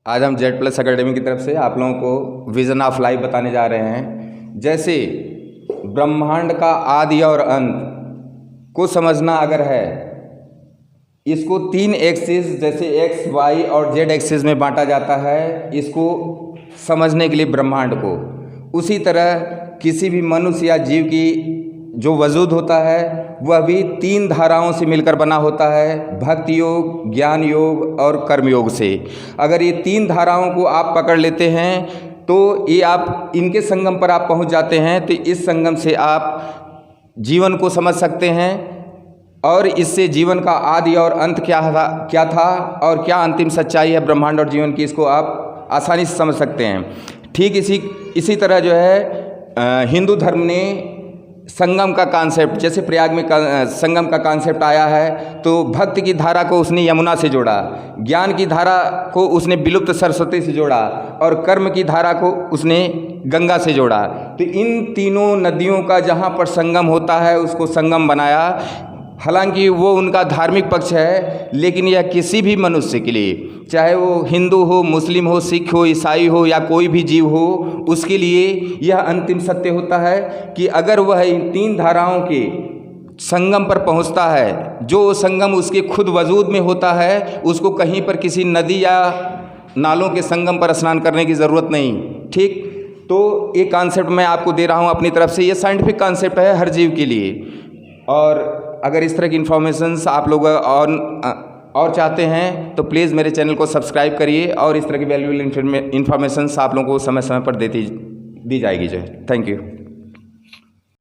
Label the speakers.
Speaker 1: आज हम Z plus academy की तरफ से आप लोगों को विजन ऑफ लाइफ बताने जा रहे हैं। जैसे ब्रह्मांड का आदि और अंत को समझना अगर है, इसको 3 एक्सिस जैसे एक्स वाई और जेड एक्सिस में बांटा जाता है, इसको समझने के लिए ब्रह्मांड को, उसी तरह किसी भी मनुष्य या जीव की जो वजूद होता है वह भी 3 धाराओं से मिलकर बना होता है, भक्ति योग, ज्ञान योग और कर्म योग से। अगर ये 3 धाराओं को आप पकड़ लेते हैं तो ये आप इनके संगम पर आप पहुंच जाते हैं, तो इस संगम से आप जीवन को समझ सकते हैं और इससे जीवन का आदि और अंत क्या था और क्या अंतिम सच्चाई है ब्रह्मांड और जीवन की, इसको आप आसानी से समझ सकते हैं। ठीक इसी तरह जो है हिंदू धर्म ने संगम का कॉन्सेप्ट, जैसे प्रयाग में संगम का कॉन्सेप्ट आया है, तो भक्ति की धारा को उसने यमुना से जोड़ा, ज्ञान की धारा को उसने विलुप्त सरस्वती से जोड़ा और कर्म की धारा को उसने गंगा से जोड़ा। तो इन तीनों नदियों का जहाँ पर संगम होता है उसको संगम बनाया। हालांकि वो उनका धार्मिक पक्ष है, लेकिन यह किसी भी मनुष्य के लिए, चाहे वो हिंदू हो, मुस्लिम हो, सिख हो, ईसाई हो या कोई भी जीव हो, उसके लिए यह अंतिम सत्य होता है कि अगर वह इन 3 धाराओं के संगम पर पहुंचता है, जो संगम उसके खुद वजूद में होता है, उसको कहीं पर किसी नदी या नालों के संगम पर स्नान करने की ज़रूरत नहीं। ठीक, तो ये कॉन्सेप्ट मैं आपको दे रहा हूँ अपनी तरफ से। ये साइंटिफिक कॉन्सेप्ट है हर जीव के लिए। और अगर इस तरह की इन्फॉर्मेशंस आप लोग और चाहते हैं तो प्लीज़ मेरे चैनल को सब्सक्राइब करिए और इस तरह की वैल्यूएबल इन्फॉर्मेशंस आप लोगों को समय समय पर दी जाएगी। जो है, थैंक यू।